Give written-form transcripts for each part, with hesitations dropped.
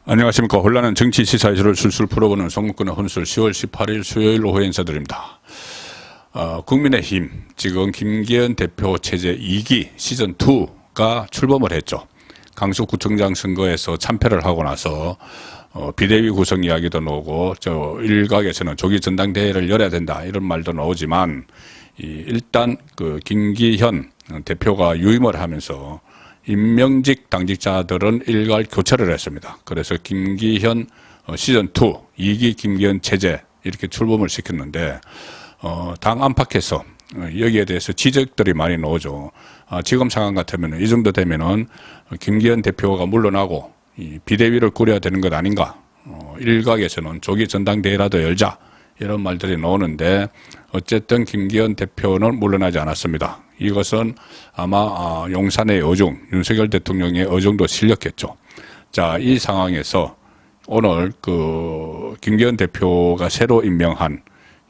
안녕하십니까. 혼란한 정치 시사이슈를 술술 풀어보는 송문근의 혼술 10월 18일 수요일 오후에 인사드립니다. 국민의힘 지금 김기현 대표 체제 2기 시즌2가 출범을 했죠. 강서구청장 선거에서 참패를 하고 나서 비대위 구성 이야기도 나오고 저 일각에서는 조기 전당대회를 열어야 된다 이런 말도 나오지만 일단 그 김기현 대표가 유임을 하면서 임명직 당직자들은 일괄 교체를 했습니다. 그래서 김기현 시즌2 2기 김기현 체제 이렇게 출범을 시켰는데 당 안팎에서 여기에 대해서 지적들이 많이 나오죠. 지금 상황 같으면 이 정도 되면은 김기현 대표가 물러나고 이 비대위를 꾸려야 되는 것 아닌가. 일각에서는 조기 전당대회라도 열자 이런 말들이 나오는데 어쨌든 김기현 대표는 물러나지 않았습니다. 이것은 아마 용산의 어중, 윤석열 대통령의 어중도 실렸겠죠. 자, 이 상황에서 오늘 그 김기현 대표가 새로 임명한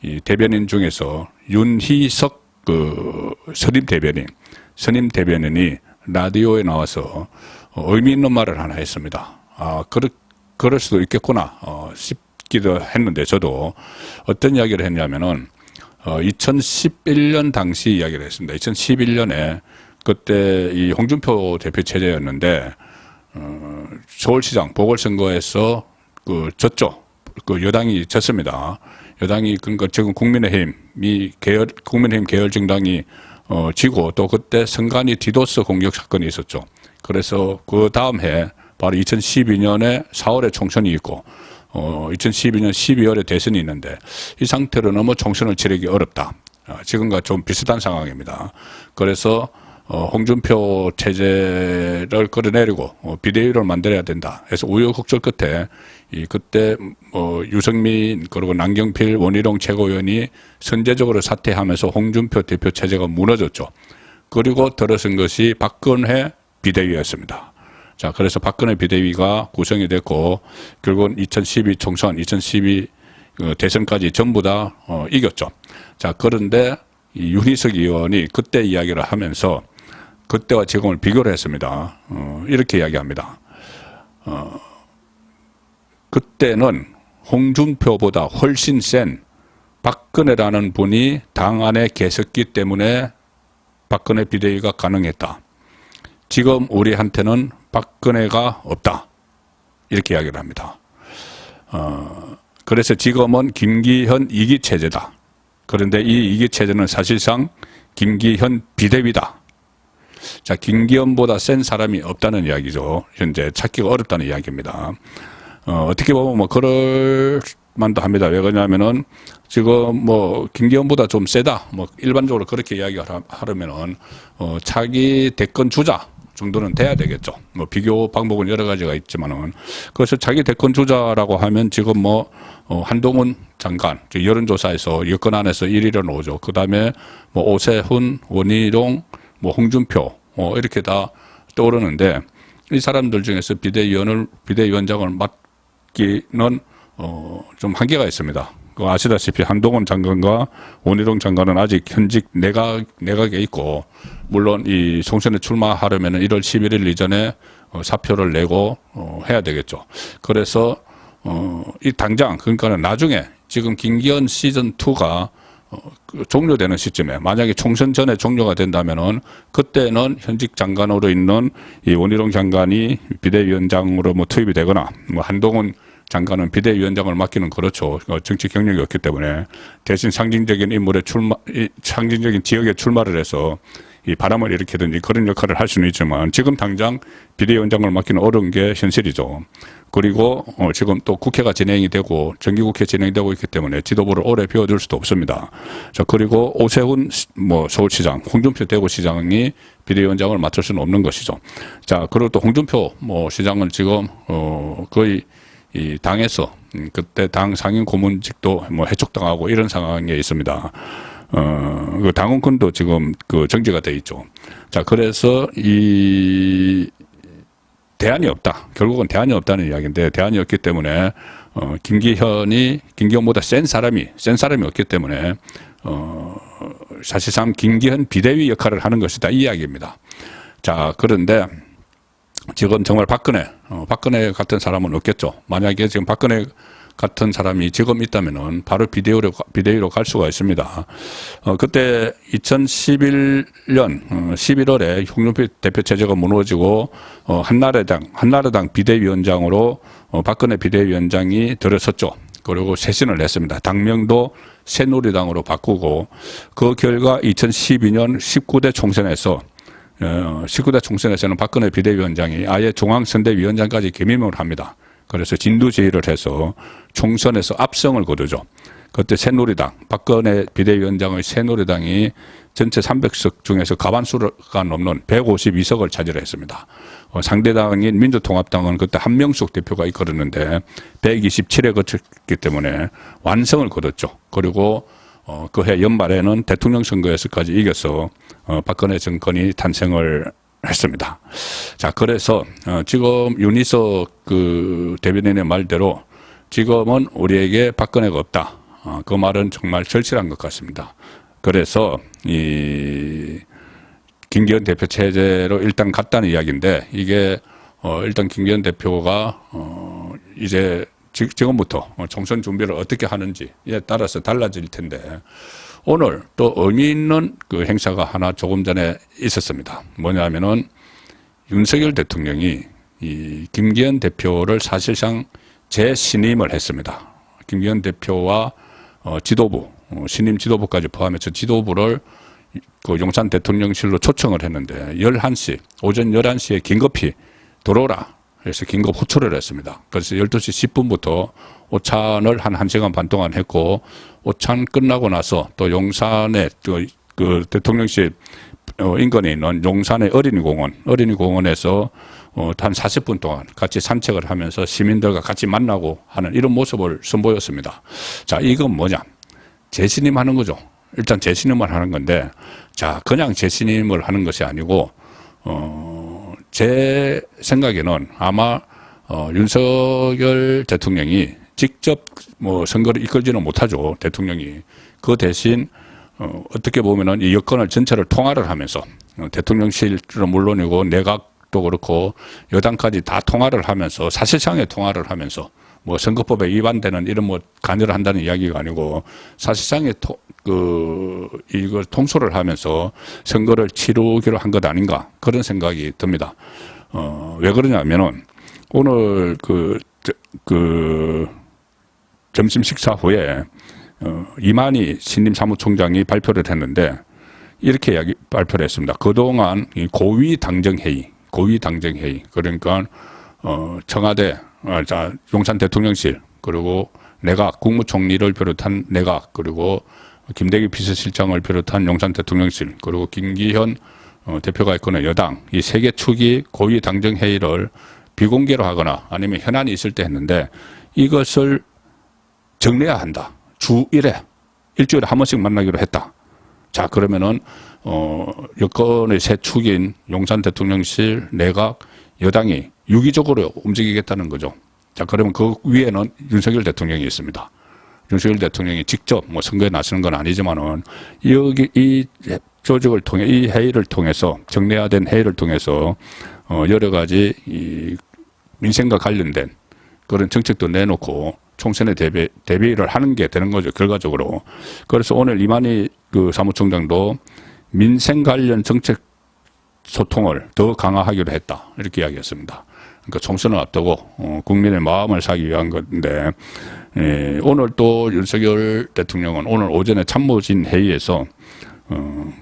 이 대변인 중에서 윤희석 그 선임 대변인이 라디오에 나와서 의미 있는 말을 하나 했습니다. 그럴 수도 있겠구나 싶기도 했는데 저도 어떤 이야기를 했냐면은 2011년 당시 이야기를 했습니다. 2011년에 그때 이 홍준표 대표 체제였는데 서울시장 보궐선거에서 졌죠. 그 여당이 졌습니다. 여당이 그러니까 지금 국민의힘 계열 정당이 지고 또 그때 선관위 디도스 공격 사건이 있었죠. 그래서 그 다음 해 바로 2012년에 4월에 총선이 있고 2012년 12월에 대선이 있는데 이 상태로는 뭐 총선을 치르기 어렵다. 지금과 좀 비슷한 상황입니다. 그래서 홍준표 체제를 끌어내리고 비대위를 만들어야 된다. 그래서 우여곡절 끝에 그때 유승민 그리고 남경필 원희룡 최고위원이 선제적으로 사퇴하면서 홍준표 대표 체제가 무너졌죠. 그리고 들어선 것이 박근혜 비대위였습니다. 자, 그래서 박근혜 비대위가 구성이 됐고 결국은 2012 총선, 2012 대선까지 전부 다 이겼죠. 자, 그런데 이 윤희석 의원이 그때 이야기를 하면서 그때와 지금을 비교를 했습니다. 이렇게 이야기합니다. 그때는 홍준표보다 훨씬 센 박근혜라는 분이 당 안에 계셨기 때문에 박근혜 비대위가 가능했다. 지금 우리한테는 박근혜가 없다. 이렇게 이야기를 합니다. 그래서 지금은 김기현 2기 체제다. 그런데 이 2기 체제는 사실상 김기현 비대위다. 자, 김기현보다 센 사람이 없다는 이야기죠. 현재 찾기가 어렵다는 이야기입니다. 어떻게 보면 뭐 그럴 만도 합니다. 왜 그러냐면은 지금 뭐 김기현보다 좀 세다. 뭐 일반적으로 그렇게 이야기하려면은 차기 대권 주자 정도는 돼야 되겠죠. 뭐 비교 방법은 여러 가지가 있지만은 그래서 자기 대권 주자라고 하면 지금 뭐 한동훈 장관 여론조사에서 여권 안에서 1위로 나오죠. 그 다음에 뭐 오세훈, 원희룡, 뭐 홍준표 이렇게 다 떠오르는데 이 사람들 중에서 비대위원장을 맡기는 좀 한계가 있습니다. 아시다시피 한동훈 장관과 원희룡 장관은 아직 현직 내각에 있고 물론 이 총선에 출마하려면 1월 11일 이전에 사표를 내고 해야 되겠죠. 그래서 이 당장 그러니까는 나중에 지금 김기현 시즌2가 종료되는 시점에 만약에 총선 전에 종료가 된다면은 그때는 현직 장관으로 있는 이 원희룡 장관이 비대위원장으로 뭐 투입이 되거나 뭐 한동훈 장관은 비대위원장을 맡기는 그렇죠. 정치 경력이 없기 때문에 대신 상징적인 상징적인 지역에 출마를 해서 이 바람을 일으키든지 그런 역할을 할 수는 있지만 지금 당장 비대위원장을 맡기는 어려운 게 현실이죠. 그리고 지금 또 국회가 진행이 되고 정기국회 진행되고 있기 때문에 지도부를 오래 비워둘 수도 없습니다. 자, 그리고 오세훈 뭐 서울시장, 홍준표 대구시장이 비대위원장을 맡을 수는 없는 것이죠. 자, 그리고 또 홍준표 뭐 시장은 지금 거의 이 당에서 그때 당 상임 고문직도 뭐 해촉당하고 이런 상황에 있습니다. 그 당원권도 지금 그 정지가 돼 있죠. 자, 그래서 이 대안이 없다. 결국은 대안이 없다는 이야기인데 대안이 없기 때문에 김기현보다 센 사람이 없기 때문에 사실상 김기현 비대위 역할을 하는 것이다 이 이야기입니다. 자, 그런데 지금 정말 박근혜 같은 사람은 없겠죠. 만약에 지금 박근혜 같은 사람이 지금 있다면은 바로 비대위로 갈 수가 있습니다. 그때 2011년 11월에 홍준표 대표 체제가 무너지고 한나라당 비대위원장으로 박근혜 비대위원장이 들어섰죠. 그리고 쇄신을 했습니다. 당명도 새누리당으로 바꾸고 그 결과 2012년 19대 총선에서는 박근혜 비대위원장이 아예 중앙선대위원장까지 겸임을 합니다. 그래서 진두지휘를 해서 총선에서 압승을 거두죠. 그때 박근혜 비대위원장의 새누리당이 전체 300석 중에서 과반수가 넘는 152석을 차지했습니다. 상대당인 민주통합당은 그때 한명숙 대표가 이끌었는데 127에 거쳤기 때문에 완승을 거뒀죠. 그리고 그해 연말에는 대통령 선거에서까지 이겨서 박근혜 정권이 탄생을 했습니다. 자, 그래서 지금 윤희석 대변인의 말대로 지금은 우리에게 박근혜가 없다. 그 말은 정말 절실한 것 같습니다. 그래서 김기현 대표 체제로 일단 갔다는 이야기인데 이게 일단 김기현 대표가 이제 지금부터 총선 준비를 어떻게 하는지에 따라서 달라질 텐데 오늘 또 의미 있는 그 행사가 하나 조금 전에 있었습니다. 뭐냐면은 윤석열 대통령이 이 김기현 대표를 사실상 재신임을 했습니다. 김기현 대표와 지도부, 신임 지도부까지 포함해서 지도부를 그 용산 대통령실로 초청을 했는데 오전 11시에 긴급히 들어오라. 그래서 긴급 호출을 했습니다. 그래서 12시 10분부터 오찬을 한 1시간 반 동안 했고 오찬 끝나고 나서 또 용산의 그 대통령실 인근에 있는 용산의 어린이공원에서 한 40분 동안 같이 산책을 하면서 시민들과 같이 만나고 하는 이런 모습을 선보였습니다. 자, 이건 뭐냐? 재신임하는 거죠. 일단 재신임을 하는 건데, 자, 그냥 재신임을 하는 것이 아니고, 제 생각에는 아마 윤석열 대통령이 직접 뭐 선거를 이끌지는 못하죠. 대통령이. 그 대신 어떻게 보면은 이 여건을 전체를 통화를 하면서 대통령실은 물론이고 내각도 그렇고 여당까지 다 통화를 하면서 사실상의 통화를 하면서 뭐 선거법에 위반되는 이런 뭐 관여를 한다는 이야기가 아니고 사실상의 이걸 통솔을 하면서 선거를 치르기로 한 것 아닌가 그런 생각이 듭니다. 왜 그러냐면은 오늘 점심 식사 후에 이만희 신임 사무총장이 발표를 했는데 이렇게 발표를 했습니다. 그동안 이 고위 당정 회의 그러니까 청와대, 용산 대통령실 그리고 내각 국무총리를 비롯한 내각 그리고 김대기 비서실장을 비롯한 용산 대통령실 그리고 김기현 대표가 이끄는 여당 이 세 개 축이 고위 당정 회의를 비공개로 하거나 아니면 현안이 있을 때 했는데 이것을 정리해야 한다. 주 1회 일주일에 한 번씩 만나기로 했다. 자, 그러면은 여권의 세 축인 용산 대통령실, 내각, 여당이 유기적으로 움직이겠다는 거죠. 자, 그러면 그 위에는 윤석열 대통령이 있습니다. 윤석열 대통령이 직접 뭐 선거에 나서는 건 아니지만은 이 조직을 통해 이 회의를 통해서 정례화 된 회의를 통해서 여러 가지 이 민생과 관련된 그런 정책도 내놓고 총선에 대비를 하는 게 되는 거죠, 결과적으로. 그래서 오늘 이만희 사무총장도 민생 관련 정책 소통을 더 강화하기로 했다. 이렇게 이야기했습니다. 그러니까 총선을 앞두고 국민의 마음을 사기 위한 건데 오늘 또 윤석열 대통령은 오늘 오전에 참모진 회의에서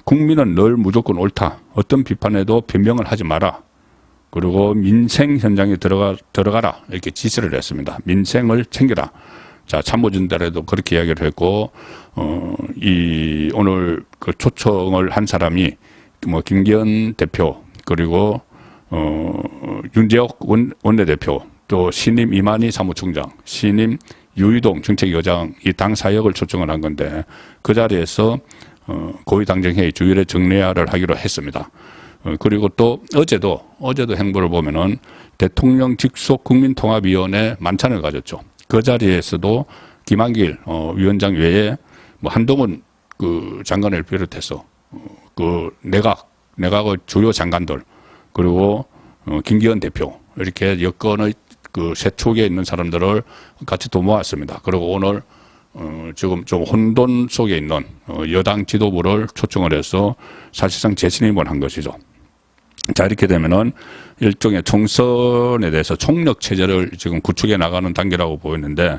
국민은 늘 무조건 옳다. 어떤 비판에도 변명을 하지 마라. 그리고 민생 현장에 들어가라. 이렇게 지시를 했습니다. 민생을 챙겨라. 자, 참모진들에도 그렇게 이야기를 했고, 오늘 그 초청을 한 사람이 뭐 김기현 대표, 그리고, 윤재옥 원내대표, 또 신임 이만희 사무총장, 신임 유희동 정책위원장 이 당 사역을 초청을 한 건데, 그 자리에서, 고위당정회의 주일에 정례화를 하기로 했습니다. 그리고 또 어제도 행보를 보면은 대통령 직속 국민통합위원회 만찬을 가졌죠. 그 자리에서도 김한길 위원장 외에 뭐 한동훈 그 장관을 비롯해서 그 내각의 주요 장관들 그리고 김기현 대표 이렇게 여권의 그 세 축에 있는 사람들을 같이 또 모았습니다. 그리고 오늘 지금 좀 혼돈 속에 있는 여당 지도부를 초청을 해서 사실상 재신임을 한 것이죠. 자, 이렇게 되면은 일종의 총선에 대해서 총력 체제를 지금 구축해 나가는 단계라고 보였는데,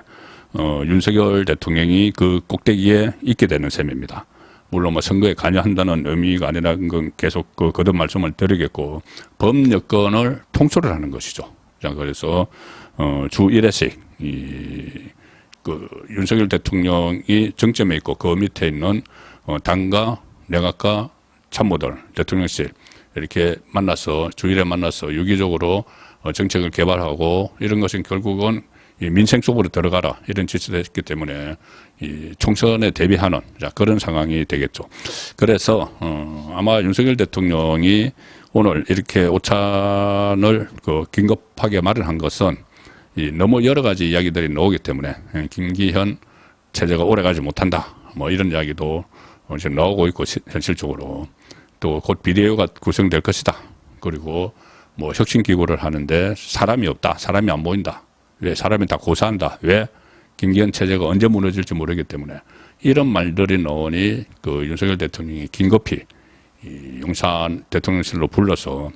윤석열 대통령이 그 꼭대기에 있게 되는 셈입니다. 물론 뭐 선거에 관여한다는 의미가 아니라는 건 계속 거듭 말씀을 드리겠고, 범여권을 통솔을 하는 것이죠. 자, 그래서, 주 1회씩, 윤석열 대통령이 정점에 있고 그 밑에 있는, 당과 내각과 참모들, 대통령실, 이렇게 만나서 주일에 만나서 유기적으로 정책을 개발하고 이런 것은 결국은 이 민생 속으로 들어가라 이런 지시도 했기 때문에 이 총선에 대비하는 그런 상황이 되겠죠. 그래서 아마 윤석열 대통령이 오늘 이렇게 오찬을 긴급하게 마련한 것은 너무 여러 가지 이야기들이 나오기 때문에 김기현 체제가 오래가지 못한다 뭐 이런 이야기도 지금 나오고 있고 현실적으로. 또 곧 비대위가 구성될 것이다. 그리고 뭐 혁신기구를 하는데 사람이 없다. 사람이 안 보인다. 왜? 사람이 다 고사한다. 왜? 김기현 체제가 언제 무너질지 모르기 때문에 이런 말들이 나오니 그 윤석열 대통령이 긴급히 용산 대통령실로 불러서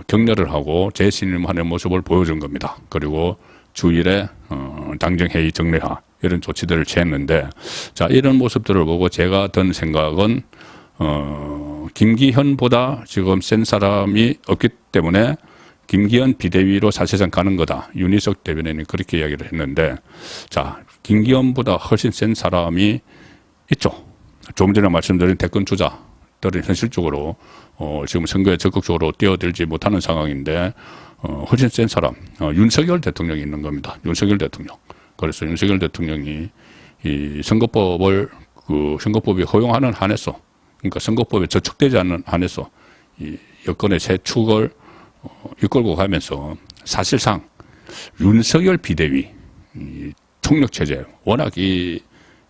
격려를 하고 재신임하는 모습을 보여준 겁니다. 그리고 주일에 당정회의 정례화 이런 조치들을 취했는데 자 이런 모습들을 보고 제가 든 생각은 김기현보다 지금 센 사람이 없기 때문에 김기현 비대위로 사실상 가는 거다. 윤희석 대변인이 그렇게 이야기를 했는데, 자, 김기현보다 훨씬 센 사람이 있죠. 조금 전에 말씀드린 대권 주자들은 현실적으로, 지금 선거에 적극적으로 뛰어들지 못하는 상황인데, 훨씬 센 사람, 윤석열 대통령이 있는 겁니다. 윤석열 대통령. 그래서 윤석열 대통령이 이 선거법이 허용하는 한에서 그러니까 선거법에 저촉되지 않는 한에서 이 여권의 세 축을 이끌고 가면서 사실상 윤석열 비대위 총력체제 워낙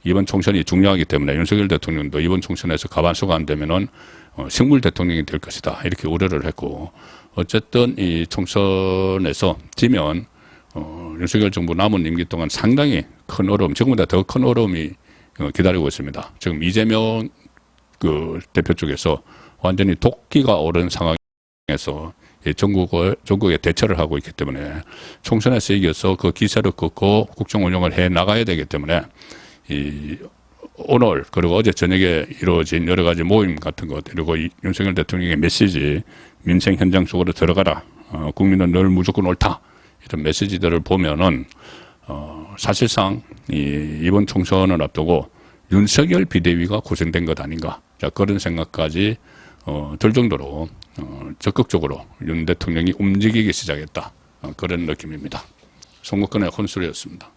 이번 총선이 중요하기 때문에 윤석열 대통령도 이번 총선에서 과반수가 안 되면은 식물 대통령이 될 것이다 이렇게 우려를 했고 어쨌든 이 총선에서 지면 윤석열 정부 남은 임기 동안 상당히 큰 어려움 지금보다 더 큰 어려움이 기다리고 있습니다. 지금 이재명 그 대표 쪽에서 완전히 도끼가 오른 상황에서 전국에 대처를 하고 있기 때문에 총선에서 이겨서 그 기세를 긋고 국정 운영을 해 나가야 되기 때문에 오늘 그리고 어제 저녁에 이루어진 여러 가지 모임 같은 것 그리고 윤석열 대통령의 메시지 민생 현장 속으로 들어가라 국민은 늘 무조건 옳다 이런 메시지들을 보면은 사실상 이번 총선을 앞두고 윤석열 비대위가 고생된 것 아닌가. 자, 그런 생각까지 들 정도로 적극적으로 윤 대통령이 움직이기 시작했다. 그런 느낌입니다. 송국근의 혼술이었습니다.